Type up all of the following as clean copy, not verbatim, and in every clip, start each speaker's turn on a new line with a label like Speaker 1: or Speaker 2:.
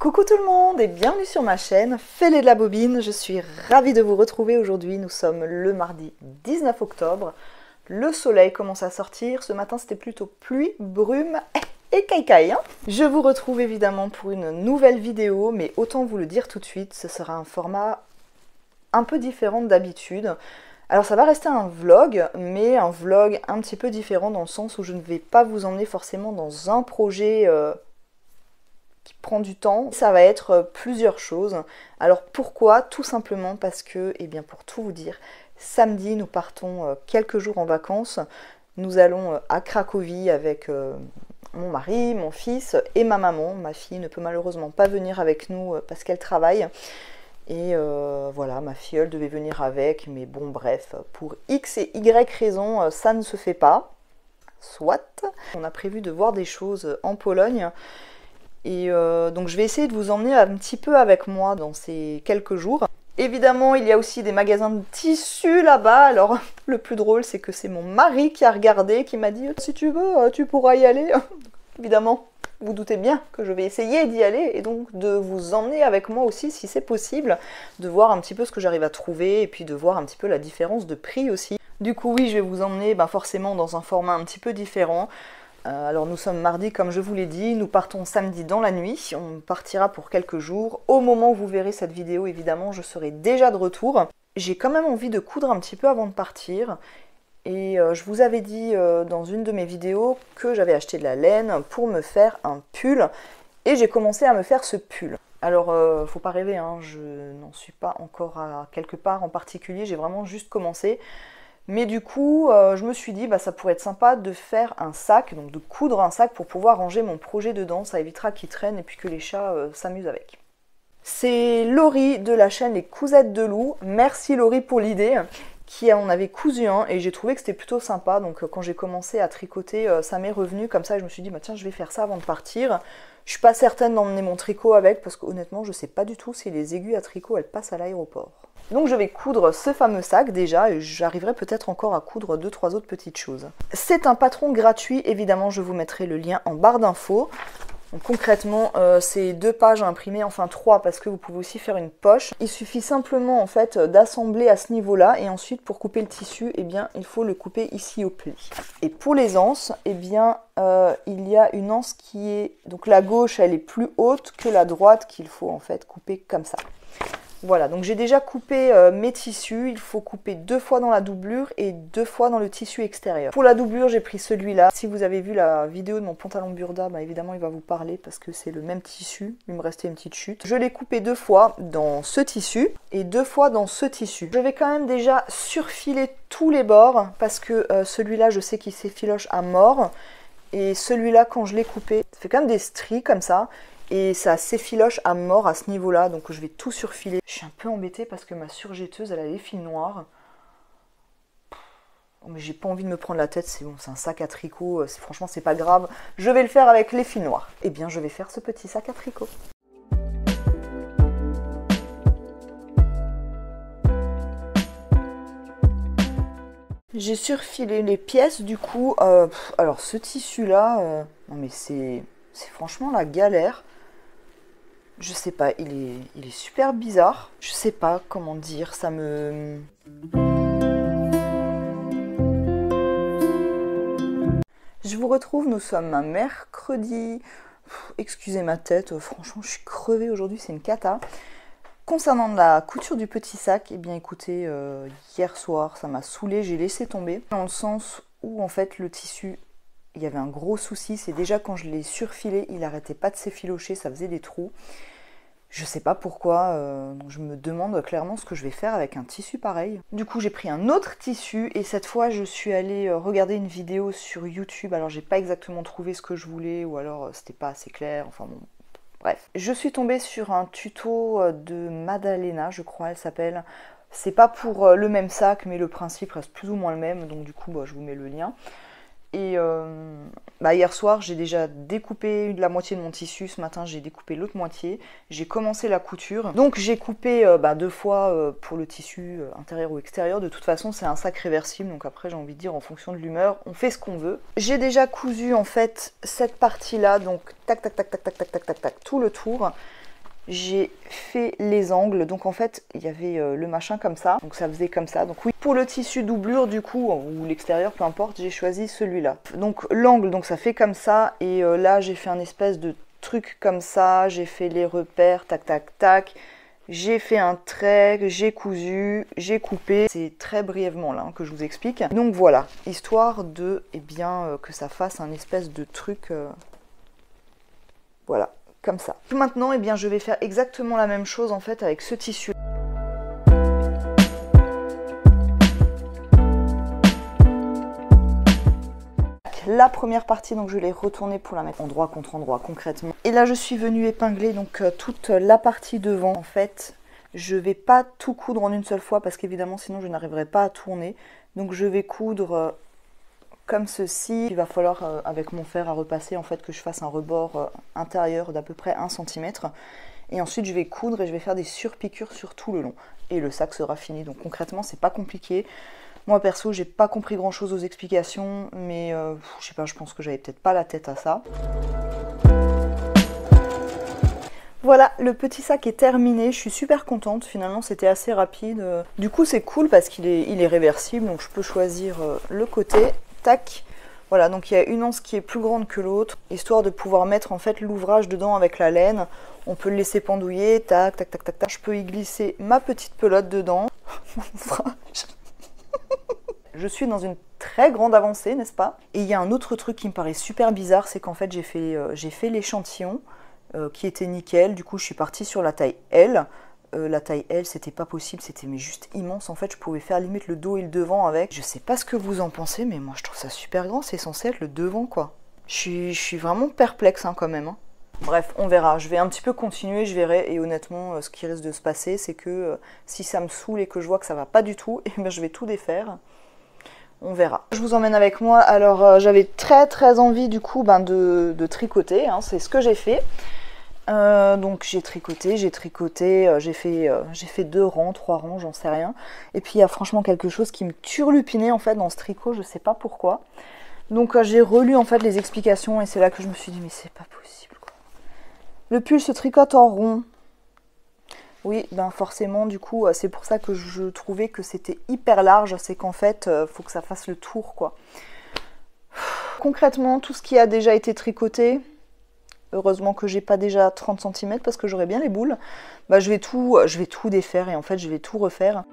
Speaker 1: Coucou tout le monde et bienvenue sur ma chaîne Fêlé de la Bobine. Je suis ravie de vous retrouver aujourd'hui. Nous sommes le mardi 19 octobre. Le soleil commence à sortir. Ce matin c'était plutôt pluie, brume et caille-caille. Je vous retrouve évidemment pour une nouvelle vidéo, mais autant vous le dire tout de suite, ce sera un format un peu différent d'habitude. Alors ça va rester un vlog, mais un vlog un petit peu différent dans le sens où je ne vais pas vous emmener forcément dans un projet qui prend du temps. Ça va être plusieurs choses. Alors pourquoi? Tout simplement parce que, eh bien pour tout vous dire, samedi nous partons quelques jours en vacances. Nous allons à Cracovie avec mon mari, mon fils et ma maman. Ma fille ne peut malheureusement pas venir avec nous parce qu'elle travaille. Et voilà, ma filleule devait venir avec, mais bon bref, pour X et Y raisons, ça ne se fait pas. Soit. On a prévu de voir des choses en Pologne. Et donc je vais essayer de vous emmener un petit peu avec moi dans ces quelques jours. Évidemment, il y a aussi des magasins de tissus là-bas. Alors le plus drôle, c'est que c'est mon mari qui a regardé, qui m'a dit « Si tu veux, tu pourras y aller ». Évidemment, vous doutez bien que je vais essayer d'y aller et donc de vous emmener avec moi aussi si c'est possible, de voir un petit peu ce que j'arrive à trouver et puis de voir un petit peu la différence de prix aussi. Du coup, oui, je vais vous emmener forcément dans un format un petit peu différent. Alors nous sommes mardi comme je vous l'ai dit, nous partons samedi dans la nuit, on partira pour quelques jours. Au moment où vous verrez cette vidéo, évidemment, je serai déjà de retour. J'ai quand même envie de coudre un petit peu avant de partir. Et je vous avais dit dans une de mes vidéos que j'avais acheté de la laine pour me faire un pull. Et j'ai commencé à me faire ce pull. Alors, faut pas rêver, hein, je n'en suis pas encore à quelque part en particulier, j'ai vraiment juste commencé. Mais du coup, je me suis dit, ça pourrait être sympa de faire un sac, donc de coudre un sac pour pouvoir ranger mon projet dedans. Ça évitera qu'il traîne et puis que les chats s'amusent avec. C'est Laurie de la chaîne Les Cousettes de Loup. Merci Laurie pour l'idée, qui en avait cousu un et j'ai trouvé que c'était plutôt sympa. Donc quand j'ai commencé à tricoter, ça m'est revenu comme ça. Je me suis dit, tiens, je vais faire ça avant de partir. Je suis pas certaine d'emmener mon tricot avec parce qu'honnêtement, je sais pas du tout si les aiguilles à tricot, elles passent à l'aéroport. Donc je vais coudre ce fameux sac déjà et j'arriverai peut-être encore à coudre 2-3 autres petites choses. C'est un patron gratuit, évidemment je vous mettrai le lien en barre d'infos. Concrètement, c'est 2 pages à imprimer, enfin 3 parce que vous pouvez aussi faire une poche. Il suffit simplement en fait d'assembler à ce niveau-là et ensuite pour couper le tissu, il faut le couper ici au pli. Et pour les anses, il y a une anse qui est, donc la gauche elle est plus haute que la droite qu'il faut en fait couper comme ça. Voilà, donc j'ai déjà coupé mes tissus, il faut couper 2 fois dans la doublure et 2 fois dans le tissu extérieur. Pour la doublure, j'ai pris celui-là. Si vous avez vu la vidéo de mon pantalon Burda, évidemment il va vous parler parce que c'est le même tissu, il me restait une petite chute. Je l'ai coupé 2 fois dans ce tissu et 2 fois dans ce tissu. Je vais quand même déjà surfiler tous les bords parce que celui-là, je sais qu'il s'effiloche à mort. Et celui-là, quand je l'ai coupé, ça fait quand même des stries comme ça. Et ça s'effiloche à mort à ce niveau-là, donc je vais tout surfiler. Je suis un peu embêtée parce que ma surjetteuse, elle a les fils noirs. Mais j'ai pas envie de me prendre la tête, c'est bon, c'est un sac à tricot, franchement c'est pas grave. Je vais le faire avec les fils noirs. Eh bien je vais faire ce petit sac à tricot. J'ai surfilé les pièces du coup. Alors ce tissu-là, non mais c'est franchement la galère. Je sais pas, il est super bizarre. Je sais pas comment dire, ça me... Je vous retrouve, nous sommes un mercredi. Excusez ma tête, franchement je suis crevée aujourd'hui, c'est une cata. Concernant la couture du petit sac, eh bien écoutez, hier soir ça m'a saoulée, j'ai laissé tomber. Dans le sens où en fait le tissu, il y avait un gros souci, c'est déjà quand je l'ai surfilé, il n'arrêtait pas de s'effilocher, ça faisait des trous. Je sais pas pourquoi, je me demande clairement ce que je vais faire avec un tissu pareil. Du coup j'ai pris un autre tissu et cette fois je suis allée regarder une vidéo sur YouTube. Alors j'ai pas exactement trouvé ce que je voulais ou alors c'était pas assez clair, enfin bon, bref. Je suis tombée sur un tuto de Madalena, je crois elle s'appelle. C'est pas pour le même sac mais le principe reste plus ou moins le même, donc du coup je vous mets le lien. Et hier soir, j'ai déjà découpé la moitié de mon tissu. Ce matin, j'ai découpé l'autre moitié. J'ai commencé la couture. Donc, j'ai coupé 2 fois pour le tissu intérieur ou extérieur. De toute façon, c'est un sac réversible. Donc après, j'ai envie de dire, en fonction de l'humeur, on fait ce qu'on veut. J'ai déjà cousu, en fait, cette partie-là. Donc, tac, tac, tac, tac, tac, tac, tac, tac, tac, tout le tour. j'ai fait les angles. Donc en fait, il y avait le machin comme ça. Donc ça faisait comme ça. Donc oui, pour le tissu doublure du coup, ou l'extérieur, peu importe, j'ai choisi celui-là. Donc l'angle, donc ça fait comme ça. Et là, j'ai fait un espèce de truc comme ça. J'ai fait les repères, tac, tac, tac. J'ai fait un trait, j'ai cousu, j'ai coupé. C'est très brièvement là que je vous explique. Donc voilà, histoire de, eh bien, que ça fasse un espèce de truc... voilà, comme ça. Maintenant, eh bien, je vais faire exactement la même chose en fait avec ce tissu. La première partie, donc je l'ai retournée pour la mettre endroit contre endroit concrètement. Et là, je suis venue épingler donc toute la partie devant. En fait, je vais pas tout coudre en une seule fois parce qu'évidemment, sinon, je n'arriverai pas à tourner. Donc, je vais coudre comme ceci. Il va falloir, avec mon fer à repasser, en fait, que je fasse un rebord intérieur d'à peu près 1 cm. Et ensuite, je vais coudre et je vais faire des surpiqûres sur tout le long. Et le sac sera fini. Donc, concrètement, c'est pas compliqué. Moi perso, j'ai pas compris grand chose aux explications, mais je sais pas, je pense que j'avais peut-être pas la tête à ça. Voilà, le petit sac est terminé, je suis super contente, finalement c'était assez rapide. Du coup c'est cool parce qu'il est réversible, donc je peux choisir le côté, tac. Voilà, donc il y a une anse qui est plus grande que l'autre, histoire de pouvoir mettre en fait l'ouvrage dedans avec la laine. On peut le laisser pendouiller, tac, tac, tac, tac, tac. Je peux y glisser ma petite pelote dedans. Mon ouvrage. Je suis dans une très grande avancée, n'est-ce pas? Et il y a un autre truc qui me paraît super bizarre, c'est qu'en fait j'ai fait l'échantillon qui était nickel. Du coup je suis partie sur la taille L. La taille L c'était pas possible, c'était mais juste immense. En fait je pouvais faire limite le dos et le devant avec. Je sais pas ce que vous en pensez, mais moi je trouve ça super grand, c'est censé être le devant quoi. Je suis vraiment perplexe hein, quand même. Hein. Bref, on verra. Je vais un petit peu continuer, je verrai. Et honnêtement, ce qui risque de se passer, c'est que si ça me saoule et que je vois que ça va pas du tout, et bien je vais tout défaire. On verra. Je vous emmène avec moi. Alors j'avais très envie du coup de tricoter, hein. C'est ce que j'ai fait. Donc j'ai tricoté, j'ai fait 2 rangs, 3 rangs, j'en sais rien. Et puis il y a franchement quelque chose qui me turlupinait en fait dans ce tricot, je sais pas pourquoi. Donc j'ai relu en fait les explications et c'est là que je me suis dit mais c'est pas possible quoi. Le pull se tricote en rond. Oui, ben forcément, du coup, c'est pour ça que je trouvais que c'était hyper large, c'est qu'en fait, faut que ça fasse le tour, quoi. Concrètement, tout ce qui a déjà été tricoté, heureusement que j'ai pas déjà 30 cm parce que j'aurais bien les boules, bah, je vais tout défaire et en fait, je vais tout refaire.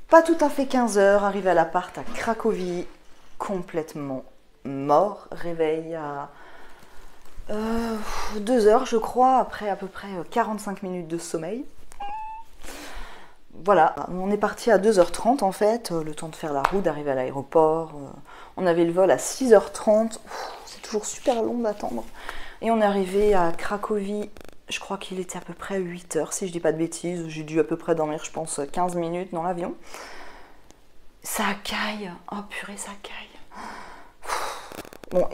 Speaker 1: Pas tout à fait 15 h, arrivé à l'appart à Cracovie, complètement mort. Réveil à 2 h je crois, après à peu près 45 minutes de sommeil. Voilà, on est parti à 2 h 30 en fait, le temps de faire la route, d'arriver à l'aéroport. On avait le vol à 6 h 30, c'est toujours super long d'attendre. Et on est arrivé à Cracovie, je crois qu'il était à peu près 8 h si je dis pas de bêtises. J'ai dû à peu près dormir, je pense, 15 minutes dans l'avion. Ça caille, oh purée, ça caille. Bon,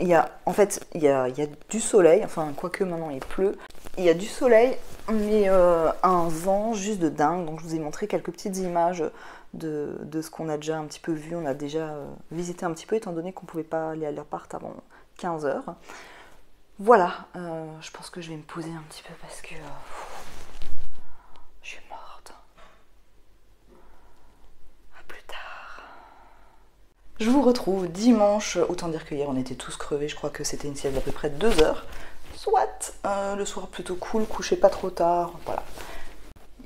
Speaker 1: en fait, il y a du soleil, enfin, quoique maintenant il pleut. Il y a du soleil, mais un vent juste de dingue. Donc je vous ai montré quelques petites images de ce qu'on a déjà un petit peu vu. On a déjà visité un petit peu, étant donné qu'on ne pouvait pas aller à l'appart avant 15 heures. Voilà, je pense que je vais me poser un petit peu parce que je suis morte. À plus tard. Je vous retrouve dimanche, autant dire que hier on était tous crevés, je crois que c'était une sieste d'à peu près 2 heures. Soit, le soir plutôt cool, coucher pas trop tard, voilà.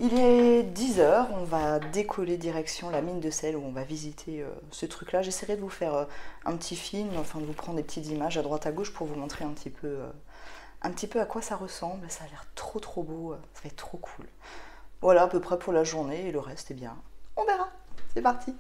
Speaker 1: Il est 10 heures, on va décoller direction la mine de sel où on va visiter ce truc-là. J'essaierai de vous faire un petit film, enfin de vous prendre des petites images à droite à gauche pour vous montrer un petit peu à quoi ça ressemble. Ça a l'air trop beau, ça va être trop cool. Voilà à peu près pour la journée et le reste, eh bien, on verra. C'est parti!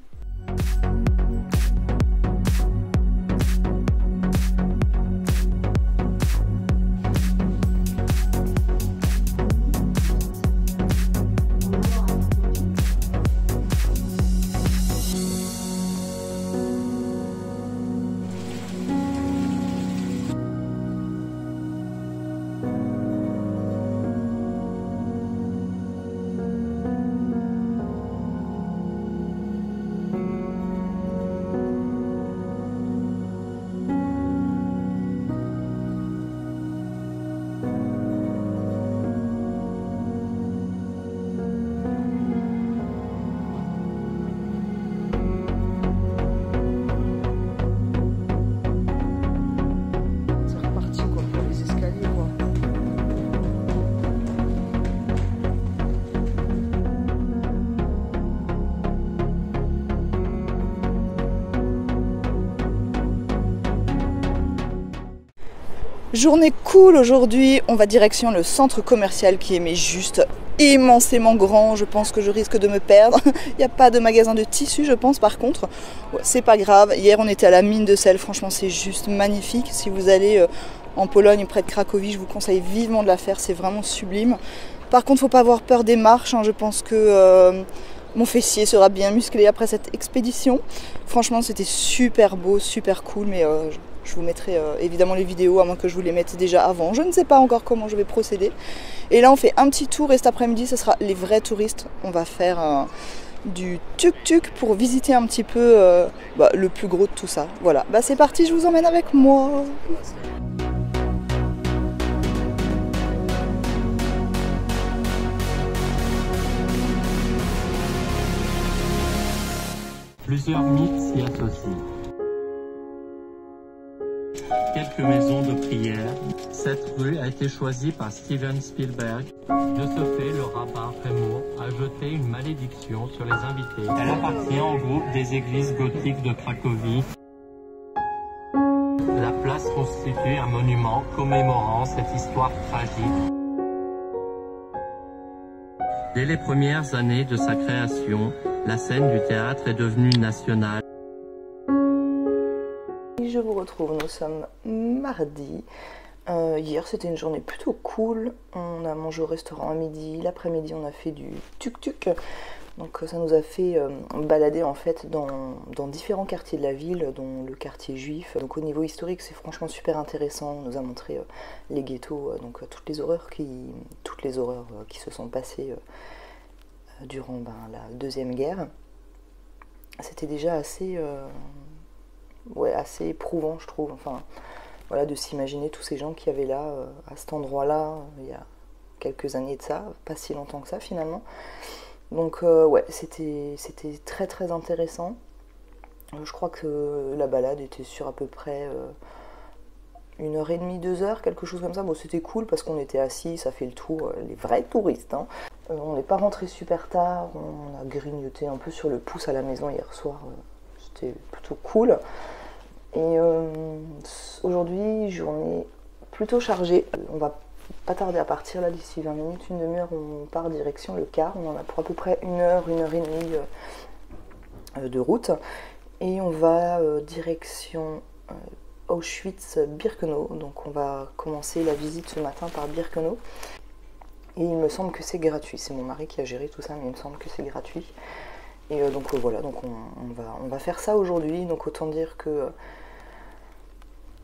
Speaker 1: Journée cool aujourd'hui, on va direction le centre commercial qui est mais juste immensément grand. Je pense que je risque de me perdre. Il n'y a pas de magasin de tissus je pense par contre. Ouais, c'est pas grave, hier on était à la mine de sel, franchement c'est juste magnifique. Si vous allez en Pologne près de Cracovie, je vous conseille vivement de la faire, c'est vraiment sublime. Par contre faut pas avoir peur des marches, hein. Je pense que mon fessier sera bien musclé après cette expédition. Franchement c'était super beau, super cool, mais je vous mettrai évidemment les vidéos, à moins que je vous les mette déjà avant. Je ne sais pas encore comment je vais procéder. Et là, on fait un petit tour et cet après-midi, ce sera les vrais touristes. On va faire du tuk-tuk pour visiter un petit peu le plus gros de tout ça. Voilà, c'est parti, je vous emmène avec moi.
Speaker 2: Plusieurs mythes s'y associent. Quelques maisons de prière. Cette rue a été choisie par Steven Spielberg. De ce fait, le rabbin Remo a jeté une malédiction sur les invités. Elle appartient au groupe des églises gothiques de Cracovie. La place constitue un monument commémorant cette histoire tragique. Dès les premières années de sa création, la scène du théâtre est devenue nationale.
Speaker 1: Je vous retrouve, nous sommes mardi. Hier c'était une journée plutôt cool. On a mangé au restaurant à midi. L'après-midi on a fait du tuk-tuk. Donc ça nous a fait balader en fait dans différents quartiers de la ville, dont le quartier juif. Donc au niveau historique c'est franchement super intéressant. On nous a montré les ghettos, donc toutes les horreurs qui se sont passées durant la Deuxième Guerre. C'était déjà assez éprouvant je trouve, enfin voilà, de s'imaginer tous ces gens qui avaient là à cet endroit là il y a quelques années de ça, pas si longtemps que ça finalement. Donc ouais, c'était très intéressant. Je crois que la balade était sur à peu près 1h30, 2 heures, quelque chose comme ça. Bon, c'était cool parce qu'on était assis, ça fait le tour, les vrais touristes, hein. On n'est pas rentré super tard, on a grignoté un peu sur le pouce à la maison hier soir, c'était plutôt cool. Et aujourd'hui, journée plutôt chargée. On va pas tarder à partir là, d'ici 20 minutes, une demi-heure, on part direction le Car. On en a pour à peu près 1h et demie de route. Et on va direction Auschwitz-Birkenau. Donc on va commencer la visite ce matin par Birkenau. Et il me semble que c'est gratuit. C'est mon mari qui a géré tout ça, mais il me semble que c'est gratuit. Et donc voilà, donc on va faire ça aujourd'hui. Donc autant dire que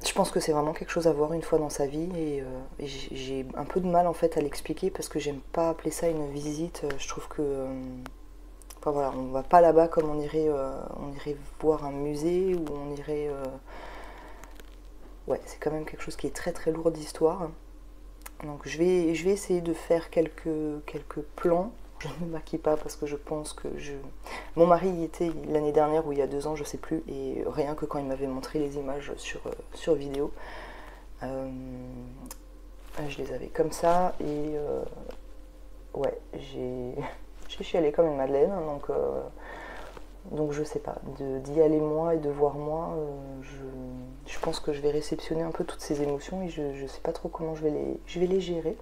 Speaker 1: je pense que c'est vraiment quelque chose à voir une fois dans sa vie. Et j'ai un peu de mal en fait à l'expliquer parce que j'aime pas appeler ça une visite. Je trouve que enfin voilà, on va pas là-bas comme on irait voir un musée ou on irait ouais, c'est quand même quelque chose qui est très très lourd d'histoire. Donc je vais essayer de faire quelques plans. Je ne me maquille pas parce que je pense que Mon mari y était l'année dernière ou il y a 2 ans, je sais plus, et rien que quand il m'avait montré les images sur vidéo, je les avais comme ça, et ouais, j'ai chialé comme une madeleine, donc je sais pas, d'y aller moi et de voir moi, je pense que je vais réceptionner un peu toutes ces émotions et je sais pas trop comment je vais les gérer.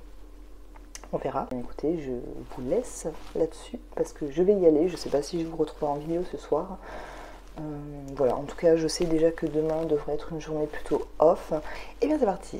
Speaker 1: On verra. Écoutez, je vous laisse là-dessus parce que je vais y aller. Je sais pas si je vous retrouverai en vidéo ce soir. Voilà, en tout cas, je sais déjà que demain devrait être une journée plutôt off. Et bien c'est parti.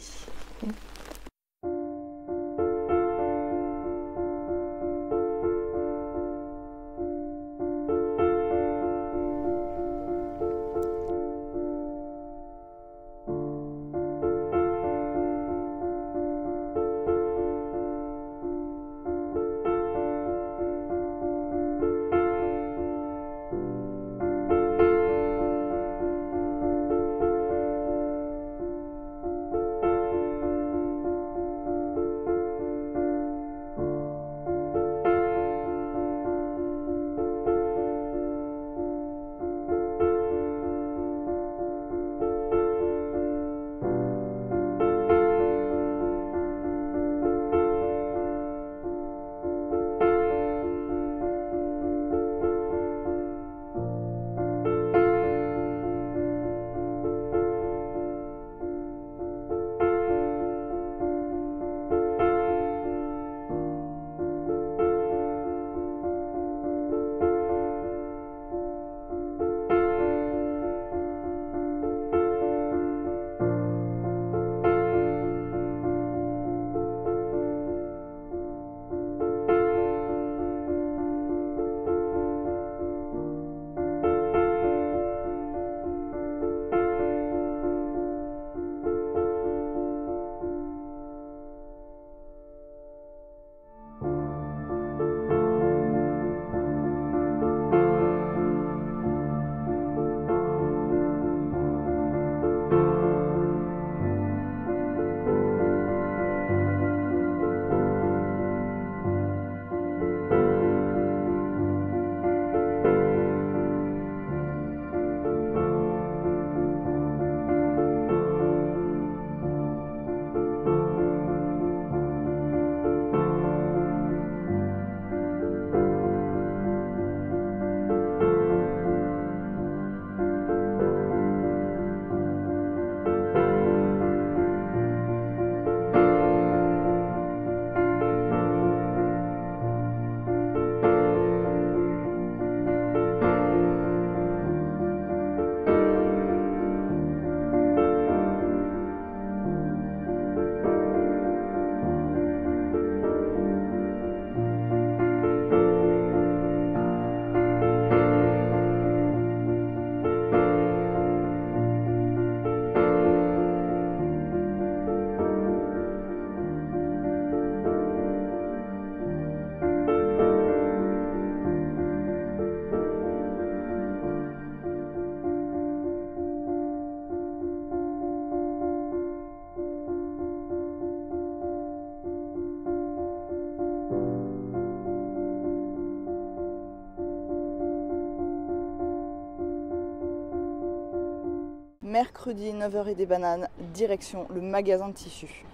Speaker 1: Mercredi, 9h et des bananes, direction le magasin de tissus.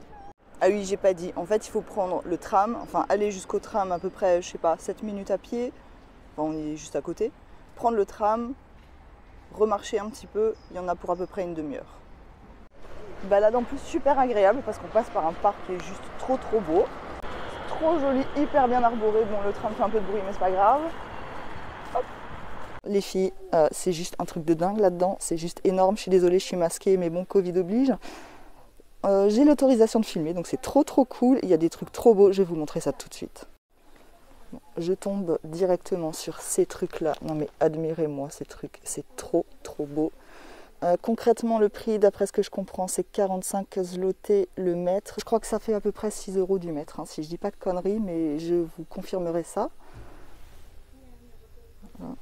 Speaker 1: Ah oui, j'ai pas dit. En fait, il faut prendre le tram, enfin aller jusqu'au tram à peu près, je sais pas, 7 minutes à pied. Enfin, on est juste à côté. Prendre le tram, remarcher un petit peu, il y en a pour à peu près une demi-heure. Balade en plus super agréable parce qu'on passe par un parc qui est juste trop beau. Trop joli, hyper bien arboré. Bon, le tram fait un peu de bruit, mais c'est pas grave. Hop. Les filles, c'est juste un truc de dingue là-dedans, c'est juste énorme. Je suis désolée, je suis masquée, mais bon, Covid oblige. J'ai l'autorisation de filmer, donc c'est trop cool. Il y a des trucs trop beaux, je vais vous montrer ça tout de suite. Bon, je tombe directement sur ces trucs-là. Non mais admirez-moi ces trucs, c'est trop beau. Concrètement, le prix, d'après ce que je comprends, c'est 45 zloty le mètre. Je crois que ça fait à peu près 6 € du mètre, hein, si je dis pas de conneries, mais je vous confirmerai ça. Voilà.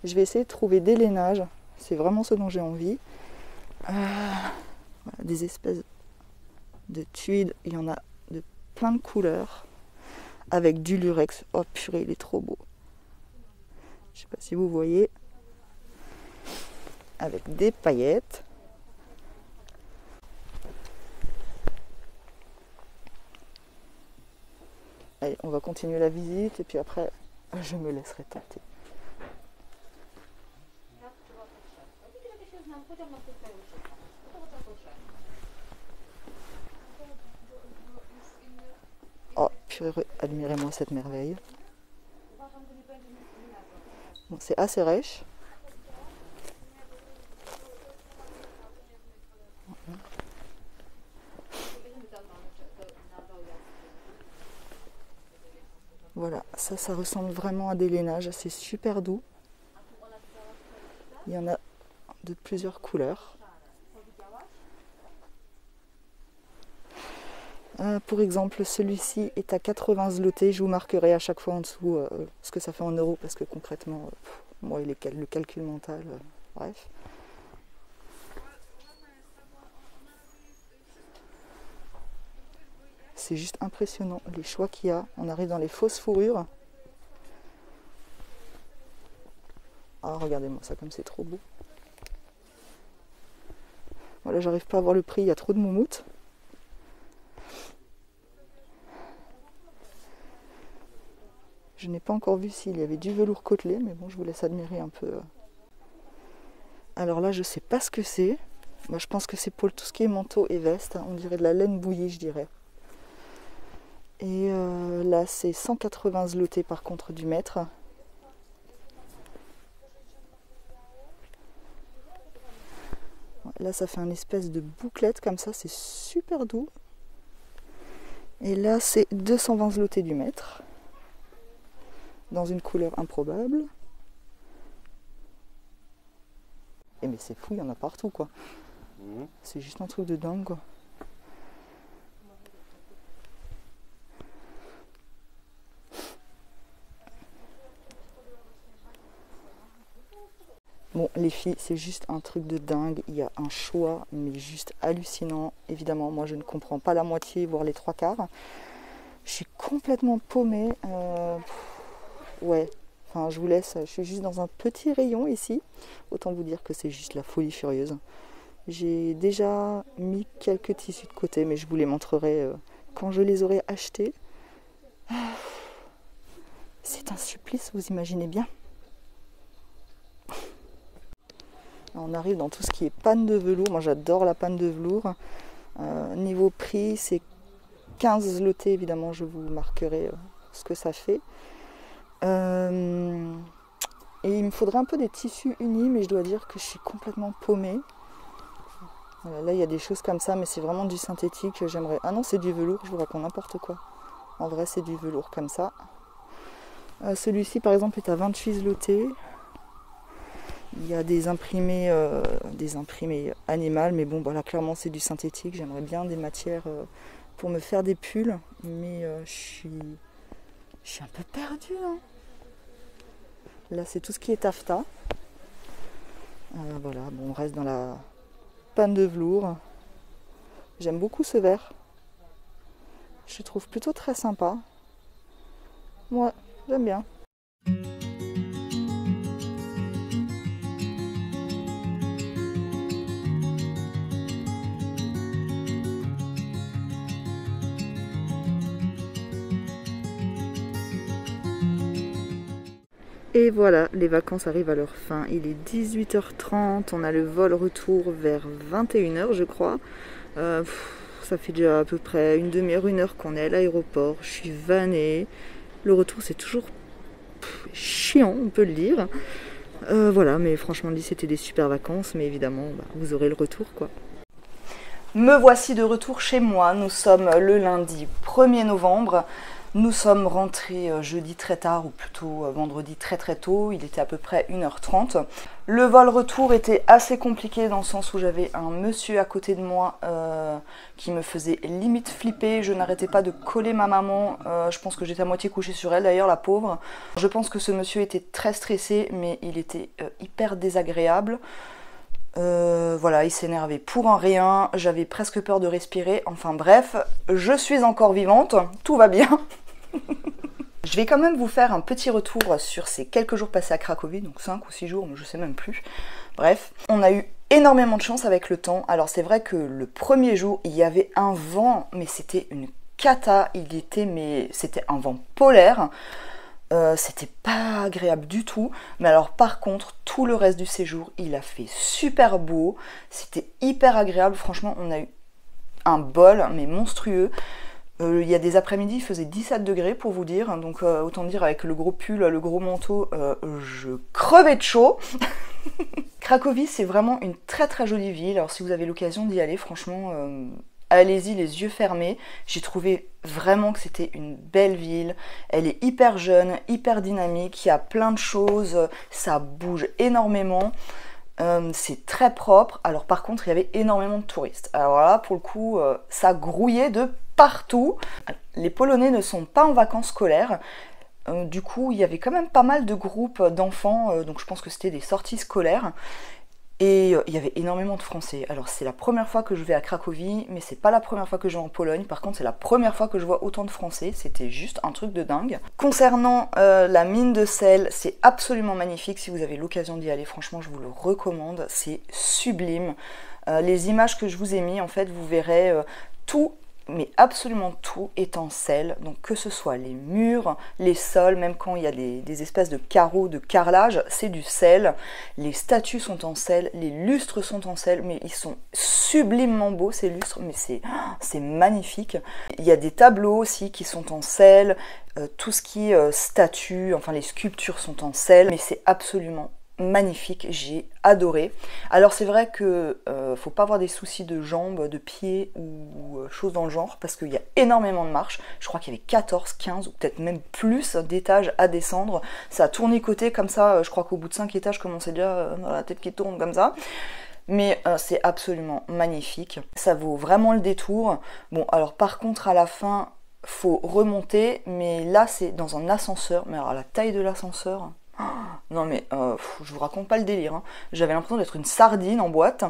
Speaker 1: Je vais essayer de trouver des lainages, c'est vraiment ce dont j'ai envie. Voilà, des espèces de tweed, il y en a de plein de couleurs, avec du lurex. Oh purée, il est trop beau. Je sais pas si vous voyez, avec des paillettes. Allez, on va continuer la visite et puis après, je me laisserai tenter. Oh, purée, admirez-moi cette merveille. Bon, c'est assez rêche. Voilà, ça ressemble vraiment à des lainages, c'est super doux. Il y en a de plusieurs couleurs. Pour exemple, celui-ci est à 80 zloty. Je vous marquerai à chaque fois en dessous ce que ça fait en euros parce que concrètement, moi, le calcul mental, bref. C'est juste impressionnant les choix qu'il y a. On arrive dans les fausses fourrures. Ah, regardez-moi ça comme c'est trop beau. Voilà, j'arrive pas à voir le prix, il y a trop de moumoutes. Je n'ai pas encore vu s'il y avait du velours côtelé, mais bon, je vous laisse admirer un peu. Alors là, je sais pas ce que c'est. Moi, je pense que c'est pour tout ce qui est manteau et veste. On dirait de la laine bouillie, je dirais. Et là, c'est 180 zloty par contre du mètre. Là, ça fait une espèce de bouclette comme ça, c'est super doux. Et là, c'est 220 zloty du mètre. Dans une couleur improbable. Et mais c'est fou, il y en a partout quoi. C'est juste un truc de dingue quoi. Bon, les filles, c'est juste un truc de dingue. Il y a un choix, mais juste hallucinant. Évidemment, moi, je ne comprends pas la moitié, voire les trois quarts. Je suis complètement paumée. Ouais, enfin, je vous laisse. Je suis juste dans un petit rayon ici. Autant vous dire que c'est juste la folie furieuse. J'ai déjà mis quelques tissus de côté, mais je vous les montrerai quand je les aurai achetés. C'est un supplice, vous imaginez bien. On arrive dans tout ce qui est panne de velours. Moi j'adore la panne de velours. Niveau prix, c'est 15 zloty, évidemment, je vous marquerai ce que ça fait. Et il me faudrait un peu des tissus unis, mais je dois dire que je suis complètement paumée. Voilà, là il y a des choses comme ça, mais c'est vraiment du synthétique. J'aimerais. Ah non, c'est du velours, je vous raconte n'importe quoi. En vrai, c'est du velours comme ça. Celui-ci, par exemple, est à 28 zloty. Il y a des imprimés animales, mais bon, voilà, clairement c'est du synthétique. J'aimerais bien des matières pour me faire des pulls, mais je suis un peu perdue. Hein. Là, c'est tout ce qui est taffetas. Voilà, bon, on reste dans la panne de velours. J'aime beaucoup ce vert. Je le trouve plutôt très sympa. Moi, j'aime bien. Et voilà, les vacances arrivent à leur fin. Il est 18h30, on a le vol retour vers 21h je crois. Ça fait déjà à peu près une demi-heure, une heure qu'on est à l'aéroport. Je suis vannée. Le retour c'est toujours chiant, on peut le dire. Voilà, mais franchement dit c'était des super vacances, mais évidemment vous aurez le retour quoi. Me voici de retour chez moi. Nous sommes le lundi 1er novembre. Nous sommes rentrés jeudi très tard, ou plutôt vendredi très tôt, il était à peu près 1h30. Le vol retour était assez compliqué dans le sens où j'avais un monsieur à côté de moi qui me faisait limite flipper. Je n'arrêtais pas de coller ma maman, je pense que j'étais à moitié couchée sur elle d'ailleurs, la pauvre. Je pense que ce monsieur était très stressé, mais il était hyper désagréable. Voilà, il s'énervait pour un rien, j'avais presque peur de respirer, enfin bref, je suis encore vivante, tout va bien. Je vais quand même vous faire un petit retour sur ces quelques jours passés à Cracovie, donc 5 ou 6 jours, je sais même plus. Bref, on a eu énormément de chance avec le temps. Alors c'est vrai que le premier jour, il y avait un vent, mais c'était une cata, c'était un vent polaire. C'était pas agréable du tout, mais alors par contre tout le reste du séjour il a fait super beau, c'était hyper agréable, franchement on a eu un bol mais monstrueux. Il y a des après-midi il faisait 17 degrés pour vous dire, donc autant dire avec le gros pull, le gros manteau, je crevais de chaud. Cracovie c'est vraiment une très très jolie ville, alors si vous avez l'occasion d'y aller franchement allez-y les yeux fermés, j'ai trouvé vraiment que c'était une belle ville, elle est hyper jeune, hyper dynamique, il y a plein de choses, ça bouge énormément, c'est très propre, alors par contre il y avait énormément de touristes, alors là pour le coup ça grouillait de partout, les Polonais ne sont pas en vacances scolaires, du coup il y avait quand même pas mal de groupes d'enfants, donc je pense que c'était des sorties scolaires. Et il y avait énormément de Français. Alors c'est la première fois que je vais à Cracovie, mais c'est pas la première fois que je vais en Pologne. Par contre c'est la première fois que je vois autant de Français. C'était juste un truc de dingue. Concernant la mine de sel, c'est absolument magnifique. Si vous avez l'occasion d'y aller, franchement je vous le recommande. C'est sublime. Les images que je vous ai mis, en fait, vous verrez tout, mais absolument tout est en sel, donc que ce soit les murs, les sols, même quand il y a des espèces de carreaux, de carrelage, c'est du sel, les statues sont en sel, les lustres sont en sel, mais ils sont sublimement beaux ces lustres, mais c'est magnifique. Il y a des tableaux aussi qui sont en sel, tout ce qui est statues, enfin les sculptures sont en sel, mais c'est absolument magnifique, j'ai adoré. Alors c'est vrai que faut pas avoir des soucis de jambes, de pieds ou choses dans le genre parce qu'il y a énormément de marches. Je crois qu'il y avait 14, 15 ou peut-être même plus d'étages à descendre. Ça a tournicoté comme ça, je crois qu'au bout de 5 étages, je commençais déjà dans la tête qui tourne comme ça. Mais c'est absolument magnifique. Ça vaut vraiment le détour. Bon alors par contre à la fin, faut remonter, mais là c'est dans un ascenseur. Mais alors la taille de l'ascenseur... Non mais je vous raconte pas le délire, hein. J'avais l'impression d'être une sardine en boîte.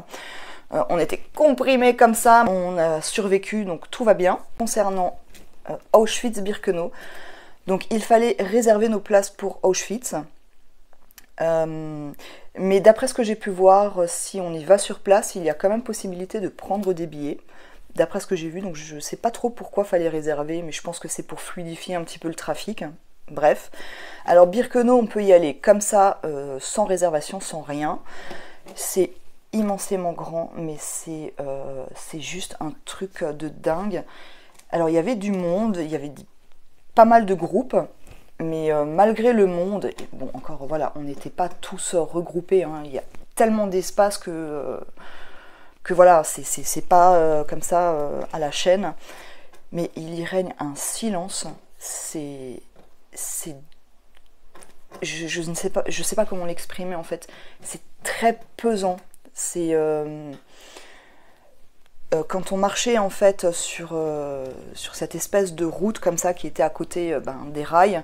Speaker 1: On était comprimés comme ça, on a survécu donc tout va bien. Concernant Auschwitz-Birkenau, donc il fallait réserver nos places pour Auschwitz. Mais d'après ce que j'ai pu voir, si on y va sur place, il y a quand même possibilité de prendre des billets. D'après ce que j'ai vu, donc je sais pas trop pourquoi fallait réserver, mais je pense que c'est pour fluidifier un petit peu le trafic. Bref, alors Birkenau, on peut y aller comme ça, sans réservation, sans rien. C'est immensément grand, mais c'est juste un truc de dingue. Alors il y avait du monde, il y avait pas mal de groupes, mais malgré le monde, bon encore voilà, on n'était pas tous regroupés, hein, il y a tellement d'espace que voilà, c'est pas comme ça à la chaîne, mais il y règne un silence, je ne sais pas, je sais pas comment l'exprimer en fait. C'est très pesant. C'est quand on marchait en fait sur cette espèce de route comme ça qui était à côté des rails.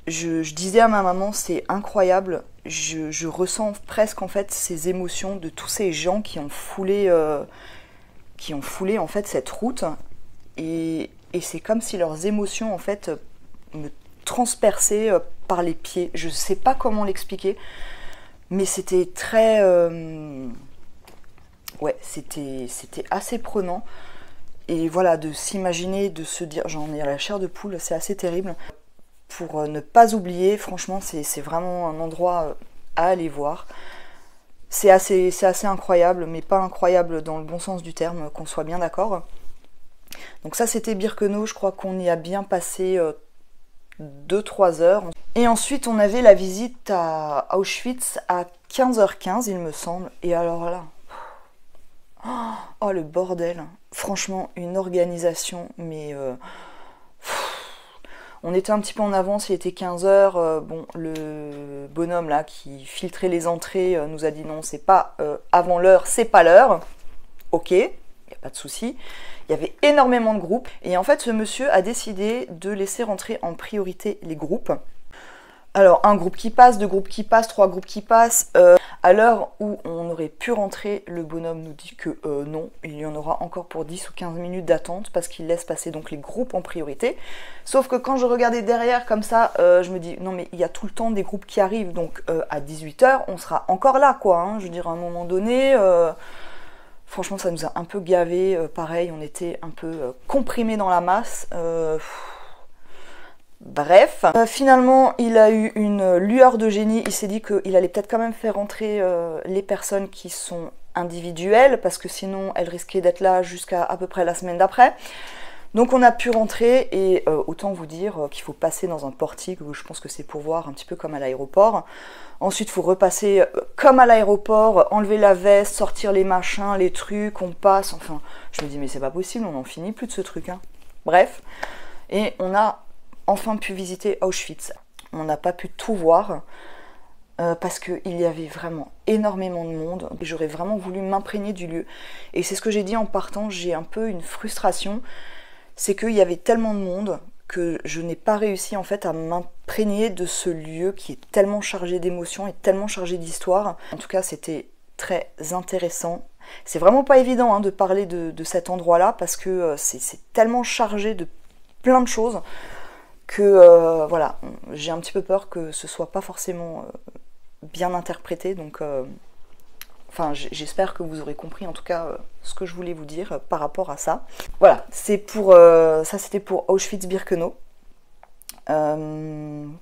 Speaker 1: Je disais à ma maman, c'est incroyable. Je ressens presque en fait ces émotions de tous ces gens qui ont foulé en fait cette route et c'est comme si leurs émotions en fait me transperçaient par les pieds. Je sais pas comment l'expliquer, mais c'était très ouais, c'était assez prenant. Et voilà, de s'imaginer, de se dire, j'en ai à la chair de poule, c'est assez terrible. Pour ne pas oublier, franchement, c'est vraiment un endroit à aller voir. C'est assez incroyable, mais pas incroyable dans le bon sens du terme, qu'on soit bien d'accord. Donc ça, c'était Birkenau, je crois qu'on y a bien passé 2-3 heures. Et ensuite, on avait la visite à Auschwitz à 15h15, il me semble. Et alors là, oh le bordel, franchement, une organisation, mais... on était un petit peu en avance, il était 15h, bon, le bonhomme là qui filtrait les entrées nous a dit non, c'est pas avant l'heure, c'est pas l'heure. Ok, il n'y a pas de souci. Il y avait énormément de groupes, et en fait ce monsieur a décidé de laisser rentrer en priorité les groupes. Alors un groupe qui passe, deux groupes qui passent, trois groupes qui passent. À l'heure où on aurait pu rentrer, le bonhomme nous dit que non, il y en aura encore pour 10 ou 15 minutes d'attente parce qu'il laisse passer donc les groupes en priorité. Sauf que quand je regardais derrière comme ça, je me dis non mais il y a tout le temps des groupes qui arrivent, donc à 18 h on sera encore là quoi, hein. Je veux dire à un moment donné, franchement ça nous a un peu gavé, pareil on était un peu comprimés dans la masse. Bref, finalement il a eu une lueur de génie, il s'est dit qu'il allait peut-être quand même faire rentrer les personnes qui sont individuelles, parce que sinon elles risquaient d'être là jusqu'à à peu près la semaine d'après. Donc on a pu rentrer et autant vous dire qu'il faut passer dans un portique, où je pense que c'est pour voir un petit peu comme à l'aéroport. Ensuite il faut repasser comme à l'aéroport, enlever la veste, sortir les machins, les trucs, on passe, enfin je me dis mais c'est pas possible, on n'en finit plus de ce truc, hein. Bref, et on a enfin pu visiter Auschwitz. On n'a pas pu tout voir parce qu'il y avait vraiment énormément de monde et j'aurais vraiment voulu m'imprégner du lieu. Et c'est ce que j'ai dit en partant, j'ai un peu une frustration, c'est qu'il y avait tellement de monde que je n'ai pas réussi en fait à m'imprégner de ce lieu qui est tellement chargé d'émotions et tellement chargé d'histoire. En tout cas c'était très intéressant. C'est vraiment pas évident hein, de parler de cet endroit-là parce que c'est tellement chargé de plein de choses que voilà, j'ai un petit peu peur que ce soit pas forcément bien interprété, donc enfin j'espère que vous aurez compris en tout cas ce que je voulais vous dire par rapport à ça. Voilà, c'est pour ça c'était pour Auschwitz-Birkenau.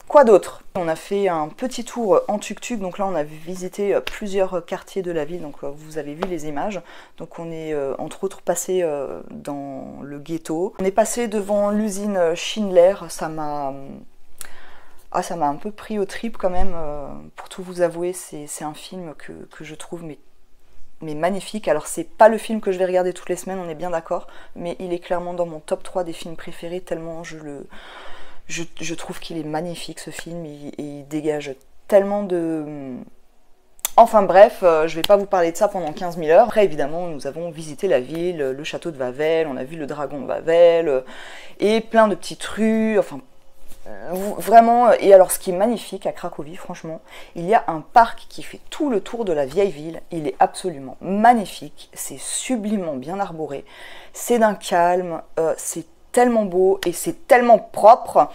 Speaker 1: Quoi d'autre? On a fait un petit tour en tuk-tuk, donc là on a visité plusieurs quartiers de la ville, donc vous avez vu les images. Donc on est entre autres passé dans le ghetto. On est passé devant l'usine Schindler, ça m'a un peu pris aux tripes quand même, pour tout vous avouer, c'est un film que je trouve mais magnifique. Alors c'est pas le film que je vais regarder toutes les semaines, on est bien d'accord, mais il est clairement dans mon top 3 des films préférés, tellement je trouve qu'il est magnifique ce film, et il dégage tellement de... Enfin bref, je vais pas vous parler de ça pendant 15 000 heures. Après évidemment nous avons visité la ville, le château de Wawel, on a vu le dragon de Wawel, et plein de petites rues, enfin vraiment. Et alors ce qui est magnifique à Cracovie franchement, il y a un parc qui fait tout le tour de la vieille ville, il est absolument magnifique, c'est sublimement bien arboré, c'est d'un calme, c'est tellement beau et c'est tellement propre,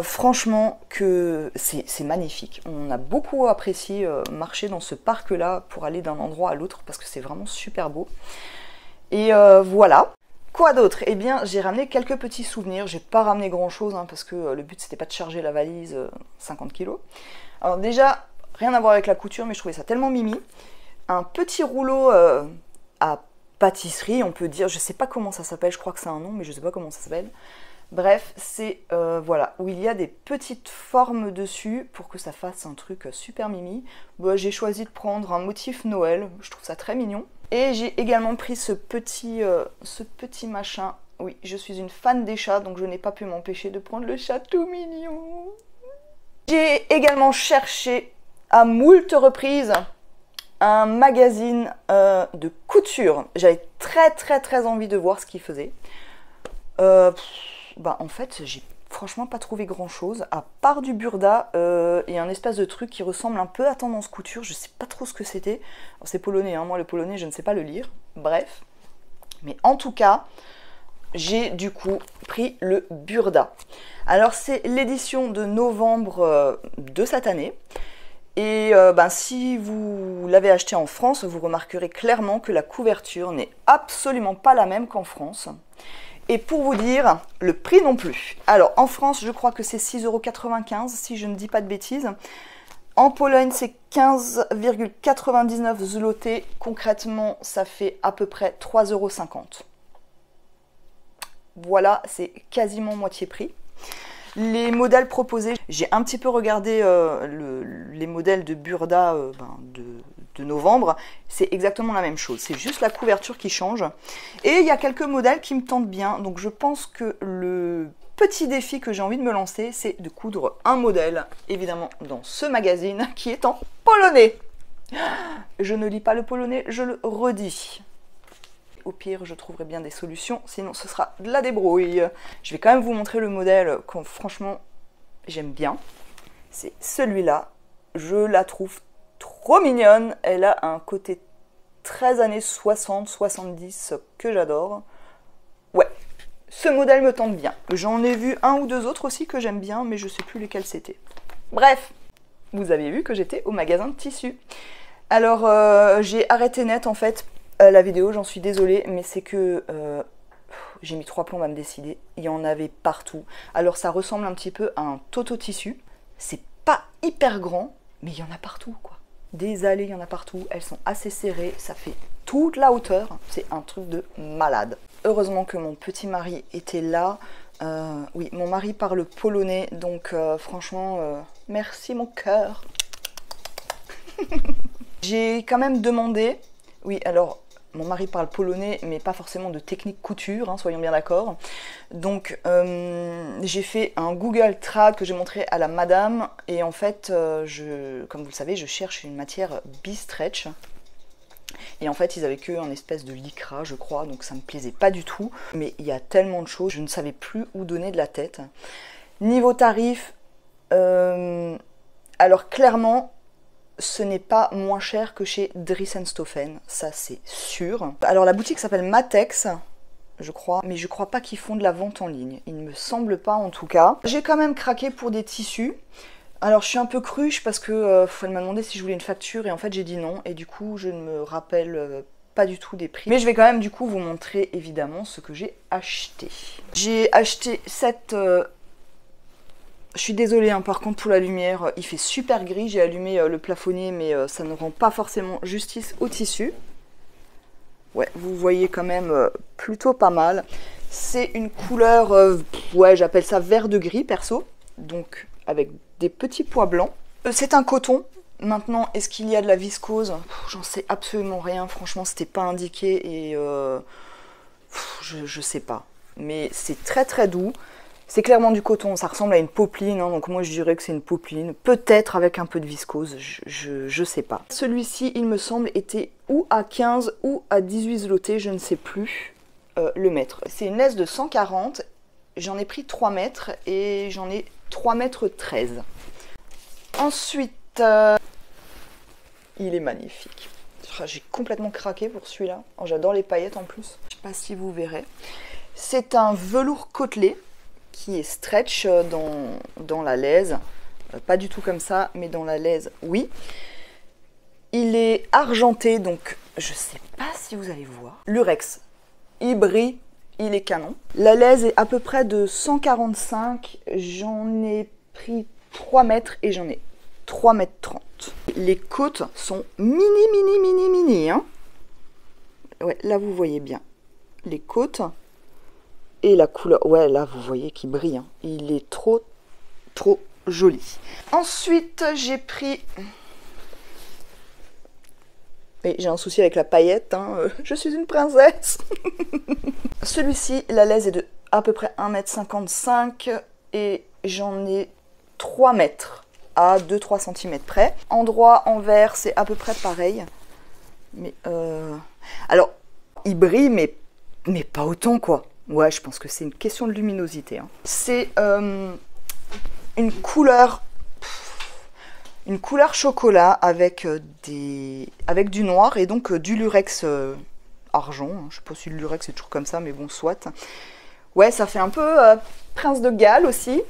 Speaker 1: franchement que c'est magnifique. On a beaucoup apprécié marcher dans ce parc là pour aller d'un endroit à l'autre parce que c'est vraiment super beau. Et voilà. Quoi d'autre? Eh bien j'ai ramené quelques petits souvenirs, j'ai pas ramené grand chose hein, parce que le but c'était pas de charger la valise 50 kg. Alors déjà, rien à voir avec la couture, mais je trouvais ça tellement mimi. Un petit rouleau à pâtisserie, on peut dire, je sais pas comment ça s'appelle, je crois que c'est un nom, mais je sais pas comment ça s'appelle. Bref, c'est voilà, où il y a des petites formes dessus pour que ça fasse un truc super mimi. Bon, j'ai choisi de prendre un motif Noël, je trouve ça très mignon. Et j'ai également pris ce petit machin. Oui, je suis une fan des chats, donc je n'ai pas pu m'empêcher de prendre le chat tout mignon. J'ai également cherché à moult reprises un magazine de couture. J'avais très envie de voir ce qu'il faisait. Bah en fait j'ai franchement pas trouvé grand chose à part du burda et un espèce de truc qui ressemble un peu à tendance couture, je sais pas trop ce que c'était. C'est polonais hein, moi le polonais je ne sais pas le lire, bref. Mais en tout cas j'ai du coup pris le burda. Alors c'est l'édition de novembre de cette année. Et ben, si vous l'avez acheté en France, vous remarquerez clairement que la couverture n'est absolument pas la même qu'en France. Et pour vous dire, le prix non plus. Alors en France, je crois que c'est 6,95 € si je ne dis pas de bêtises. En Pologne, c'est 15,99 zloty. Concrètement, ça fait à peu près 3,50 €. Voilà, c'est quasiment moitié prix. Les modèles proposés, j'ai un petit peu regardé les modèles de burda de novembre, c'est exactement la même chose, c'est juste la couverture qui change. Et il y a quelques modèles qui me tentent bien, donc je pense que le petit défi que j'ai envie de me lancer, c'est de coudre un modèle, évidemment dans ce magazine, qui est en polonais. Je ne lis pas le polonais, je le redis. Au pire, je trouverai bien des solutions, sinon ce sera de la débrouille. Je vais quand même vous montrer le modèle que franchement, j'aime bien. C'est celui-là. Je la trouve trop mignonne. Elle a un côté très années 60-70 que j'adore. Ouais, ce modèle me tente bien. J'en ai vu un ou deux autres aussi que j'aime bien, mais je sais plus lesquels c'était. Bref, vous avez vu que j'étais au magasin de tissus. Alors, j'ai arrêté net en fait la vidéo, j'en suis désolée, mais c'est que j'ai mis 3 plombs à me décider. Il y en avait partout. Alors, ça ressemble un petit peu à un Toto tissu. C'est pas hyper grand, mais il y en a partout, quoi. Des allées, il y en a partout. Elles sont assez serrées, ça fait toute la hauteur. C'est un truc de malade. Heureusement que mon petit mari était là. Oui, mon mari parle polonais, donc franchement, merci mon cœur. J'ai quand même demandé, oui, alors mon mari parle polonais, mais pas forcément de technique couture, hein, soyons bien d'accord. Donc j'ai fait un Google Trad que j'ai montré à la madame, et en fait, comme vous le savez, je cherche une matière bi-stretch. Et en fait, ils avaient qu'un espèce de lycra, je crois, donc ça me plaisait pas du tout. Mais il y a tellement de choses, je ne savais plus où donner de la tête. Niveau tarif, alors clairement, ce n'est pas moins cher que chez Dries & Stoffen, ça c'est sûr. Alors la boutique s'appelle Matex, je crois, mais je crois pas qu'ils font de la vente en ligne. Il ne me semble pas en tout cas. J'ai quand même craqué pour des tissus. Alors je suis un peu cruche parce que elle m'a demandé si je voulais une facture et en fait j'ai dit non et du coup je ne me rappelle pas du tout des prix. Mais je vais quand même du coup vous montrer évidemment ce que j'ai acheté. J'ai acheté cette... Je suis désolée hein, par contre pour la lumière, il fait super gris, j'ai allumé le plafonnier mais ça ne rend pas forcément justice au tissu. Ouais, vous voyez quand même plutôt pas mal. C'est une couleur, ouais j'appelle ça vert de gris perso, donc avec des petits pois blancs. C'est un coton. Maintenant, est-ce qu'il y a de la viscose? J'en sais absolument rien. Franchement, c'était pas indiqué et je sais pas. Mais c'est très très doux. C'est clairement du coton. Ça ressemble à une popeline. Hein, donc moi, je dirais que c'est une popeline. Peut-être avec un peu de viscose. Je sais pas. Celui-ci, il me semble, était ou à 15 ou à 18 zlotés. Je ne sais plus le mètre. C'est une laisse de 140. J'en ai pris 3 mètres et j'en ai 3 mètres 13. Ensuite, il est magnifique. J'ai complètement craqué pour celui-là. Oh, j'adore les paillettes en plus. Je sais pas si vous verrez. C'est un velours côtelé qui est stretch dans la laise. Pas du tout comme ça, mais dans la laise, oui. Il est argenté, donc je sais pas si vous allez voir. Lurex, il brille. Il est canon. La laise est à peu près de 145. J'en ai pris 3 mètres et j'en ai 3 mètres 30. Les côtes sont mini. Hein. Ouais, là vous voyez bien. Les côtes et la couleur. Ouais, là vous voyez qu'il brille. Hein. Il est trop joli. Ensuite, j'ai pris... Et j'ai un souci avec la paillette, hein. Je suis une princesse. Celui-ci, la laise est de à peu près 1,55 m et j'en ai 3 mètres à 2-3 cm près. Endroit, envers, c'est à peu près pareil. Mais alors, il brille, mais pas autant quoi. Ouais, je pense que c'est une question de luminosité. Hein. C'est une couleur chocolat avec du noir et donc du lurex argent. Je sais pas si le lurex est toujours comme ça, mais bon, soit. Ouais, ça fait un peu Prince de Galles aussi.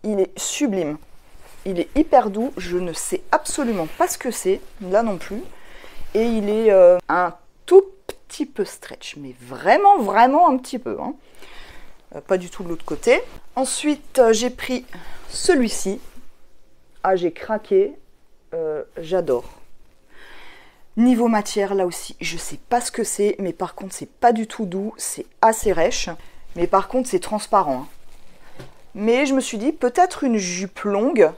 Speaker 1: Il est sublime. Il est hyper doux. Je ne sais absolument pas ce que c'est, là non plus. Et il est un tout petit peu stretch, mais vraiment un petit peu. Hein. Pas du tout de l'autre côté. Ensuite, j'ai pris celui-ci. Ah, j'ai craqué, j'adore. Niveau matière, là aussi, je sais pas ce que c'est, mais par contre, c'est pas du tout doux, c'est assez rêche, mais par contre, c'est transparent. Hein. Mais je me suis dit, peut-être une jupe longue,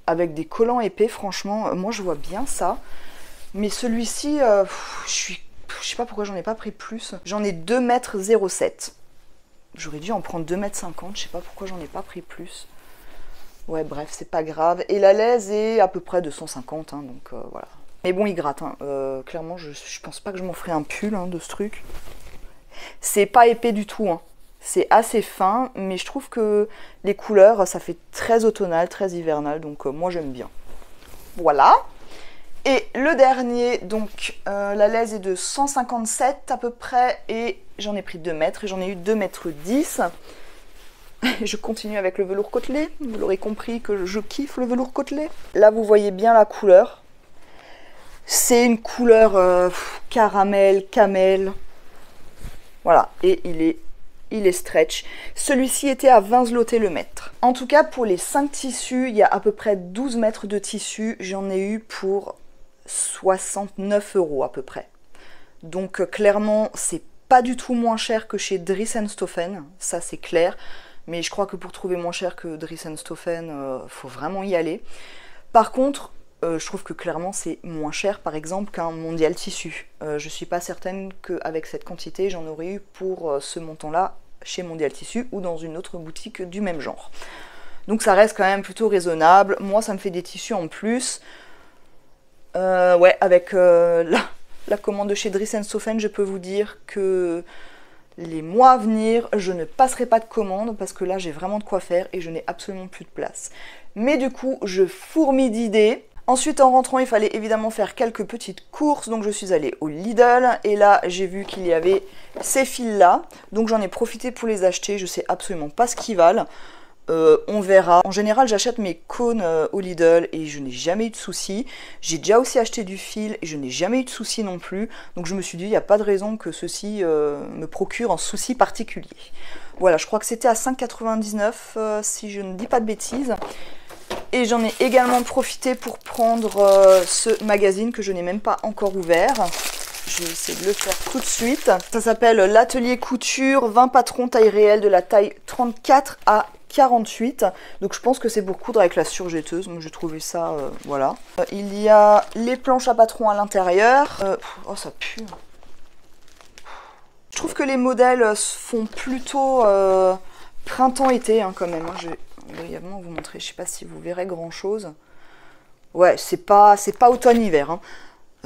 Speaker 1: avec des collants épais, franchement, moi, je vois bien ça. Mais celui-ci, je sais pas pourquoi j'en ai pas pris plus. J'en ai 2,07 m. J'aurais dû en prendre 2,50 m, je sais pas pourquoi j'en ai pas pris plus. Ouais, bref, c'est pas grave. Et la laise est à peu près de 150, hein, donc voilà. Mais bon, il gratte. Hein. Clairement, je pense pas que je m'en ferai un pull hein, de ce truc. C'est pas épais du tout. Hein. C'est assez fin, mais je trouve que les couleurs, ça fait très automnal, très hivernal. Donc moi, j'aime bien. Voilà. Et le dernier, donc la laise est de 157 à peu près et j'en ai pris 2 mètres et j'en ai eu 2 mètres 10. Je continue avec le velours côtelé, vous l'aurez compris que je kiffe le velours côtelé. Là vous voyez bien la couleur. C'est une couleur caramel, camel. Voilà, et il est stretch. Celui-ci était à 20 zloty le mètre. En tout cas, pour les 5 tissus, il y a à peu près 12 mètres de tissu. J'en ai eu pour 69 € à peu près. Donc clairement, c'est pas du tout moins cher que chez Dries & Stoffen, ça c'est clair. Mais je crois que pour trouver moins cher que Dries & Stoffen, faut vraiment y aller. Par contre, je trouve que clairement c'est moins cher par exemple qu'un Mondial Tissu. Je suis pas certaine qu'avec cette quantité j'en aurais eu pour ce montant là chez Mondial Tissu ou dans une autre boutique du même genre. Donc ça reste quand même plutôt raisonnable. Moi ça me fait des tissus en plus. Ouais, avec la commande de chez Dries & Stoffen, je peux vous dire que les mois à venir, je ne passerai pas de commande parce que là j'ai vraiment de quoi faire et je n'ai absolument plus de place. Mais du coup, je fourmille d'idées. Ensuite, en rentrant, il fallait évidemment faire quelques petites courses, donc je suis allée au Lidl, et là, j'ai vu qu'il y avait ces fils-là, donc j'en ai profité pour les acheter, je sais absolument pas ce qu'ils valent, on verra. En général, j'achète mes cônes au Lidl, et je n'ai jamais eu de soucis. J'ai déjà aussi acheté du fil, et je n'ai jamais eu de soucis non plus, donc je me suis dit, il n'y a pas de raison que ceci me procure un souci particulier. Voilà, je crois que c'était à 5,99 si je ne dis pas de bêtises. Et j'en ai également profité pour prendre ce magazine que je n'ai même pas encore ouvert. Je vais essayer de le faire tout de suite. Ça s'appelle l'Atelier Couture, 20 patrons taille réelle de la taille 34 à 48. Donc je pense que c'est pour coudre avec la surjetteuse. Donc j'ai trouvé ça, voilà. Il y a les planches à patrons à l'intérieur. Oh ça pue. Je trouve que les modèles font plutôt printemps-été hein, quand même. Je vais brièvement vous montrer, je sais pas si vous verrez grand chose. Ouais, c'est pas automne-hiver. Hein.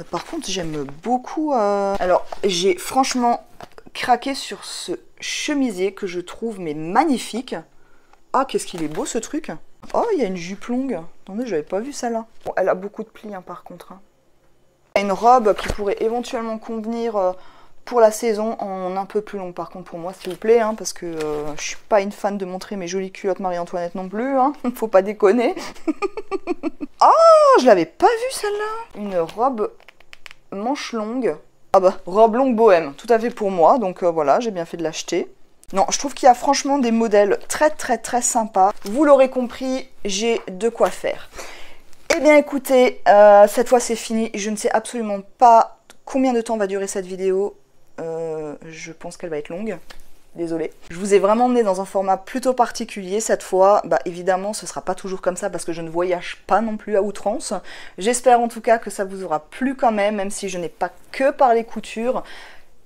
Speaker 1: Par contre, j'aime beaucoup. Alors, j'ai franchement craqué sur ce chemisier que je trouve mais magnifique. Ah, qu'est-ce qu'il est beau ce truc. Oh, il y a une jupe longue. Attendez, j'avais pas vu ça là. Bon, elle a beaucoup de plis hein, par contre. Hein. Il y a une robe qui pourrait éventuellement convenir pour la saison en un peu plus long par contre pour moi s'il vous plaît hein, parce que je suis pas une fan de montrer mes jolies culottes Marie-Antoinette non plus hein, faut pas déconner. Oh je l'avais pas vue celle-là. Une robe manche longue. Ah bah robe longue bohème tout à fait pour moi donc voilà j'ai bien fait de l'acheter. Non je trouve qu'il y a franchement des modèles très sympas. Vous l'aurez compris j'ai de quoi faire. Eh bien écoutez cette fois c'est fini. Je ne sais absolument pas combien de temps va durer cette vidéo. Je pense qu'elle va être longue, désolée. Je vous ai vraiment emmené dans un format plutôt particulier cette fois. Bah évidemment ce sera pas toujours comme ça parce que je ne voyage pas non plus à outrance. J'espère en tout cas que ça vous aura plu quand même si je n'ai pas que parlé couture.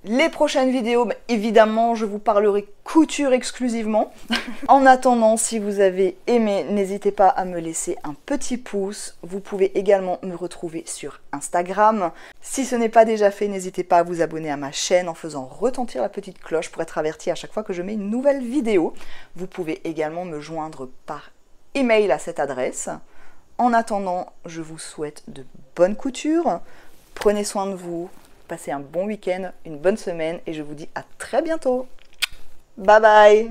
Speaker 1: Les prochaines vidéos, bah, évidemment, je vous parlerai couture exclusivement. En attendant, si vous avez aimé, n'hésitez pas à me laisser un petit pouce. Vous pouvez également me retrouver sur Instagram. Si ce n'est pas déjà fait, n'hésitez pas à vous abonner à ma chaîne en faisant retentir la petite cloche pour être averti à chaque fois que je mets une nouvelle vidéo. Vous pouvez également me joindre par email à cette adresse. En attendant, je vous souhaite de bonnes coutures. Prenez soin de vous. Passez un bon week-end, une bonne semaine et je vous dis à très bientôt. Bye bye.